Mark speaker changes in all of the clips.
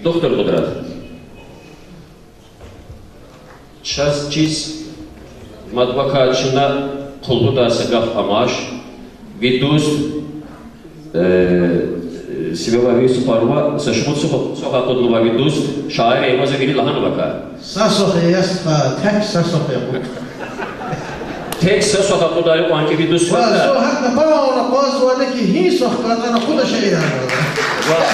Speaker 1: Doktor Qudrat. Час чиз матбакачына құлбуда сығaf амаш, видус Сибева Парва, Сашмут Сохатуднова видус, шаир Эмаза Гили Лаханбака.
Speaker 2: Сасохиясқа, тек сасохия.
Speaker 1: Tek Sokakudari o anki vidus var da.
Speaker 2: Hatta bana bazılardaki hiç sokaklardan okuda şeyler var.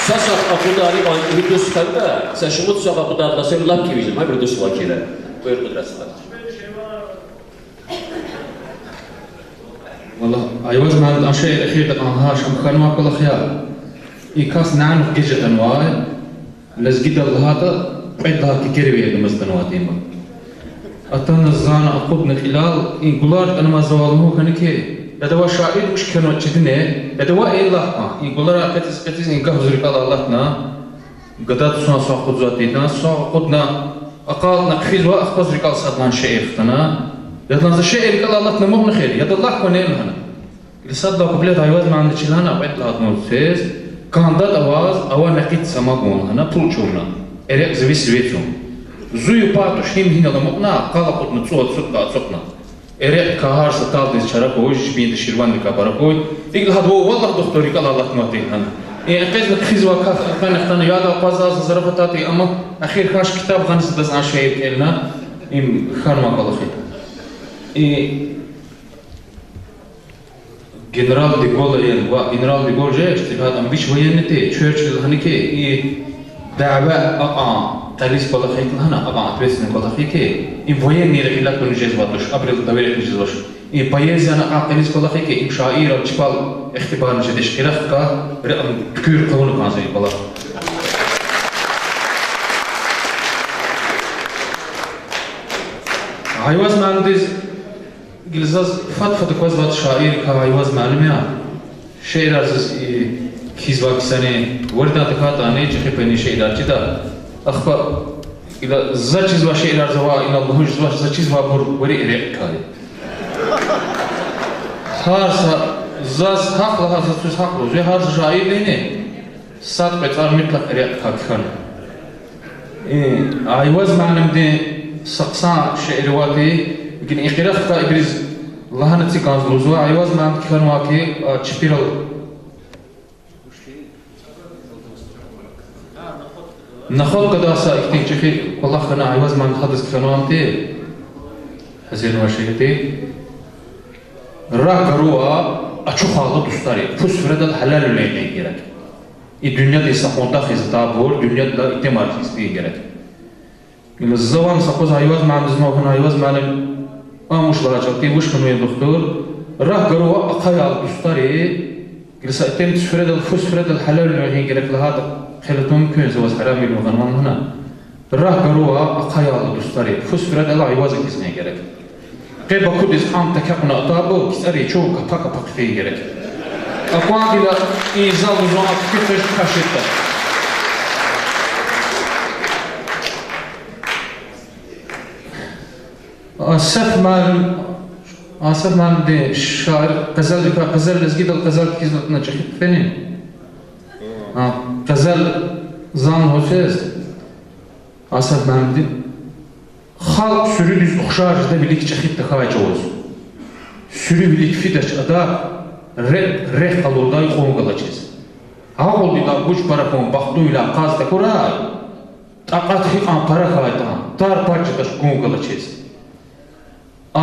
Speaker 1: Sokakudari o anki vidus var da. Saşmut Sokakudari da sen lap gibi ha vidus var kere. Buyur Qudratlar.
Speaker 3: والله أيوز ما عند أشياء أخيرة عنها شم كان ما كل خيار إيكاس نعرف جزء أنواع لزجد هذا عدها ككيري المستنواتين أتنا الزانة أقودنا خلال إن قلار أنا ما زوالمه كنكي لدوا شاعر وش كانوا تشدني لدوا إيه الله إن قلار كتيس إن كهوز رجال اللهنا قدرت سنا ساقط زاتينا ساقطنا أقال نقفز وأخبز رجال صدنا شيختنا يطلع الشيء اللي قال الله تنمو خير يد الله كونين هنا اللي صدق قبلت عيواز ما عندك لهنا بعد لهات موسيس كان ضد أواز أول نقيت سماقون هنا طول شونا إريق زوي سويتهم زوي باتو شيم هنا لمقنا قال قد نتصوت سقنا إريق كهار ستال دي شركوي جبين دي شيروان دي كباركوي يقول هذا هو والله دكتوري قال الله تنمو هنا إيه قيد لك خزوة كان اختنا يادا قازاز زرفتاتي أما أخير كاش كتاب غنس دز عن شيء كيلنا إم خان ما قال خير General de Gaulle General de Gaulle اشتغال أم بيش وينتي تشرشل هنيكي دعوة تاليس بالخيك هنا أتوسن بالخيك إن وين يرى إلا كل جزء واتش أبريل دويرة جزء واتش إن بايز أنا تاليس بالخيك إن شاعر أو تشبال اختبار نجدش كرافك رأم كير قانون كان زي بالله عيواز ما عندي جلساز فات كواز بات شاعر كعيواز معلومة شعر أرز كيز واقسانه وردا تكات أنا جخي بني شعر جدا أخبار إذا زاچيز وشعر أرز وا إن الله جزوا زاچيز وابور وري إريق كاري هارسا زاز حق لها زاچيز حق لو زي هارس شاعر دينه سات بتار مطلق إريق كاكخان عيواز معلم دي سقسان شعر واتي لكن إخلاف كإبرز لهنا تيكانز لوزوا عيواز ما عند كانوا واقي تشبيرل نخل قداسة اكتشفي والله خنا عيواز ما عند حدث كانوا أمتي هزين وشيتي راكروا أشوف هذا دستاري فوس فرد الحلال اللي يجيرك الدنيا دي سقطة خزتها بور الدنيا دا إتمار خزتي يجيرك الزوان سقوز عيواز ما عند زمان هنا عيواز ما عند مش لهجتي وش كانوا يا دكتور راه قالوا أقايا دستاري جلسة تم تفرد الفوس فرد الحلال اللي هي جرك لهذا خلتهم ممكن زواج حرامي الوغنوان هنا راه قالوا أقايا دستاري فوس فرد الله عيوازك اسمه جرك قيب كل إسحام تكقنا أطابو كسري شو كباك باك فيه جرك أقوى إلى إيزال وزوان كيفش كاشيتا آسف من ده شاعر غزل لزگی دل غزل کیزت نچخیت فنین غزل زان hoşez آسف من ده خالق sürü düz oxşarjda bilik çexit tıxayca oğuz sürü bilik fideç ada reh kalorday qoğunqalacız ağa olduyla buç para qoğun baxduyla qaz tekoray taqat hiqan para xaytan tar parçadaş qoğunqalacız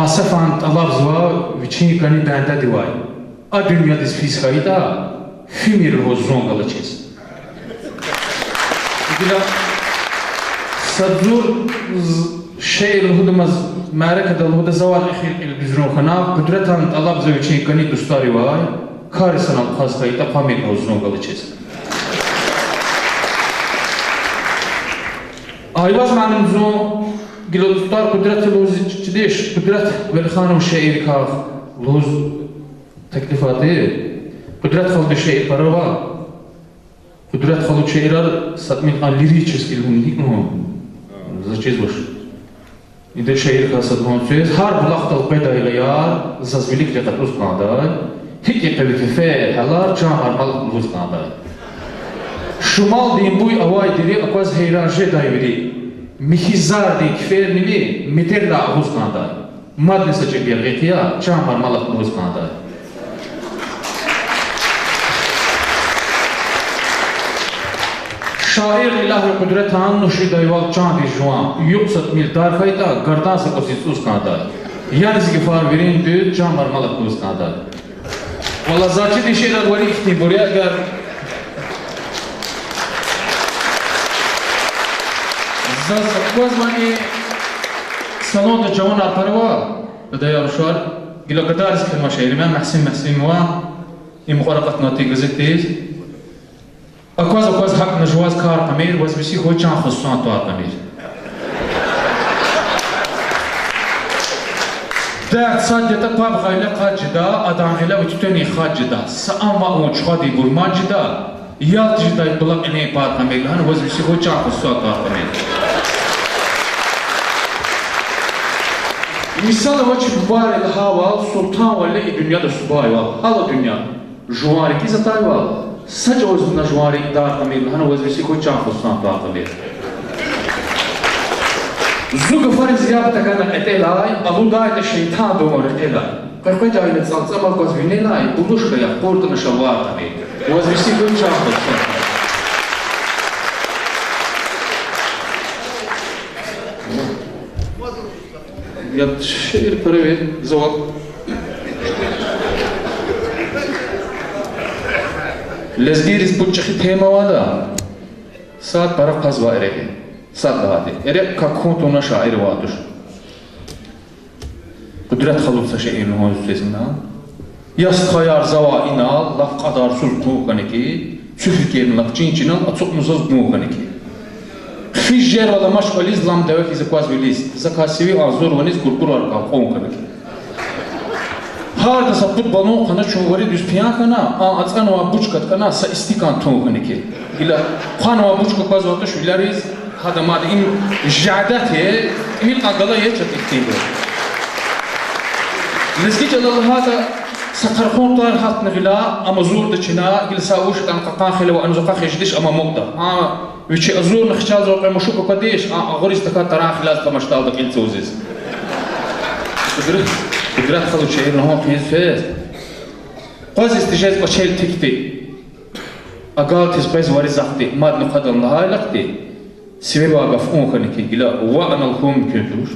Speaker 3: آسف عن طلب زوا وچی کنی بنده دیوای دنیا دیس فیس خایدا فیمیر روزون قال چیز دیلا صدور شيء الهدمز معركة الهدى زوال أخير البزرون خنا قدرت عن طلب زوا وچی کنی دستاری وای کارسان خاص خایدا فیمیر روزون قال چیز آیواز معنیم زون قالوا دكتور قدرت لوز جديش قدرت بالخانة والشعير كاف لوز تكلفاتي قدرت خلد الشعير بروا قدرت خلد الشعير ستمين قال ليريتشس كيلون هيك مهم زاچيز باش إذا الشعير خاصة هون سويس هار بلاخت القيدة غيار زازميلك لقد لوز قاعدة هيك يقبل كفاية حلار جامعر مال لوز قاعدة Şumal diyeyim bu avay dili akvaz heyranje dayveri. Mihizar di kfer nili miterla ahuz kanda. Madne saçı bir gıkiya çamar malak ahuz kanda. Şair ilahi kudret han nuşi dayval çandi juan. Yuksat mildar kayda gardan se kositsuz kanda. Yani zgifar verin dü çamar malak ahuz kanda. Valla zaten işler var ikni buraya gel. Возьмани салон جوان أربعة بدأ يرشار قلوا قدار سكر مشاعر ما محسن وا يمخالفة ناتي جزتيز أكواز حق نجواز كار قمير بس بيسي هو كان خصوصا توار قمير ده صاد يتقاب غيلا قاد جدا أدان غيلا وتتوني خاد جدا سأما وشخادي برمان جدا يال جدا يطلق إني بار قمير لهن بس بيسي هو كان خصوصا توار قمير Misal için var el hava sultan valle dünyada subay var. Hala dünya. Juari ki zatay var. Sadece o yüzden juari idare kamil. Hani vazifesi koy çan sultan da kamil. Zug fariz ziyafete kadar etelay. Abu Dayda şeytan doğru etelay. Karkoy cahil salsa mal koz vinelay. Buluş kaya portuna şavar kamil. Vazifesi koy çan sultan. Ya şehir paravi zavak. Lezgiriz bu çıkı tema vada. Saat para kazva ereke. Saat dağıtı. Erek kakont ona şair vadır. Kudret halutsa şehirli hoş sesinden. Yas kayar zava inal, laf kadar sus muğaneki. Çüfikerin laf çinçinal, atsuk muzaz muğaneki. Фижер вала маш вализ лам давах из акваз вилиз. Закасиви азор ваниз куркур арка қон канак. Хар да сапут балон қана чувари дус пиян кана, ацан ва бучкат кана са истикан тон канаки. Ила қан ва бучка кваз ваташ вилариз хада мад ин жадате имил қагала ечат иктибо. Лизги jalal hada سقرخون طار حط نغلا أما زور دشنا قل ساوش كان قطان خلوا أنو زقاخ يجدش أما مقطع ويشي أزور نخشال زوق مشوك قديش أغوري استكاد تران خلال كمشتال دك إنتوزيز قدرات خلو شيء نهون قيز فيز قوز استجاز بشيل تكتي أقال تسبيز واري زختي ماد نقدم لها لقتي سيبي واقف خنكي قلا وأنا الخوم كنتوش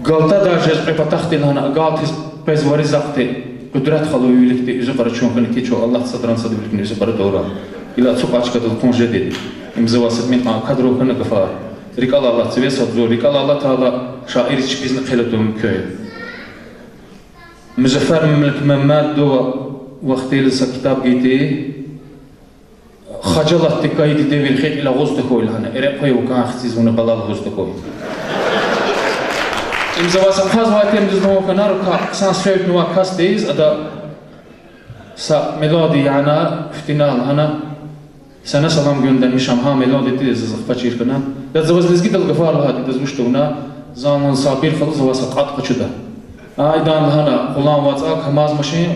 Speaker 3: Galta da jez prepatahti lana galtis pez varizakti kudret xalu üyelikti üzü qara çoğunqını keço Allah sadran sadıblikni üzü qara doğra ila çok açık adıl konje dedi imzavasıd min kadro qını qıfar rikal Allah sive sadzor rikal Allah taala şair içi bizni qelatum köy Müzeffer Mülk Mehmet do vaqtiyle sa kitab giti xacalat tikaydi devil xek ila gozda koylana ere qoyu kan xsiz bunu qalal gozda koy İmzavasam faz vatem düz no kanar ka sans fevt no kasteyiz ada sa melodi yana iftinal ana sana salam göndermişam ha melodi dedi zıqfa çirkana da zavazlizgi dal gafar hadi dazmuştuna zaman sabir xalız zavasa qat qaçıda aydan hana qulan vatsa kamaz maşin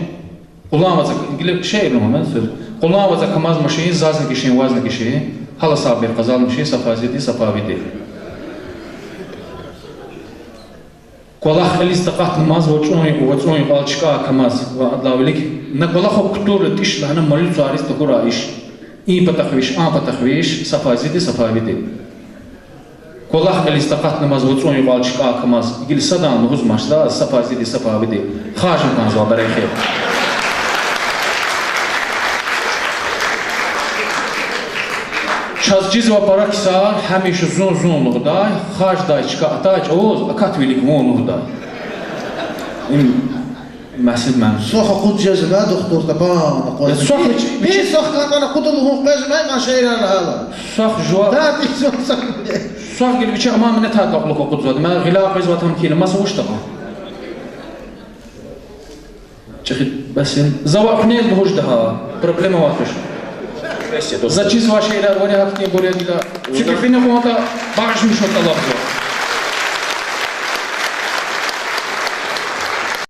Speaker 3: qulan vatsa gile şey no men söz qulan vatsa kamaz maşin zazn kişin vazn kişin hala sabir qazal maşin safazidi safavidi Колах элистaqat namaz voçoy qalçqa kamaz va adlavlik na kolah oktur tish lana malil saris takura ish I patakhvish safazidi safavidi Kolah elistaqat namaz voçoy qalçqa kamaz gil sadan nuz mashda safazidi safavidi khajim kan zwa barakhe Çazciz ve parakisar hemiş zun luğday, xajday çıka ataç oğuz, akatvilik von luğday. Məsil mən.
Speaker 2: Soxa qud cezga doktor taban.
Speaker 3: Soxa
Speaker 2: bir soxa kana quduluğun qezmay ma şeyler hala.
Speaker 3: Soxa jua.
Speaker 2: Da bir soxa.
Speaker 3: Soxa gel biçə amma mənə taqlıq qudzadı. Mən gila qız və tamkin masa uçtaqa. Çıxit bəsin. Zavaqnel buhujdaha. Problema var. Зачиз вашей рядовой активной борьбы, чуть ли не кому-то башню что-то лапнуло.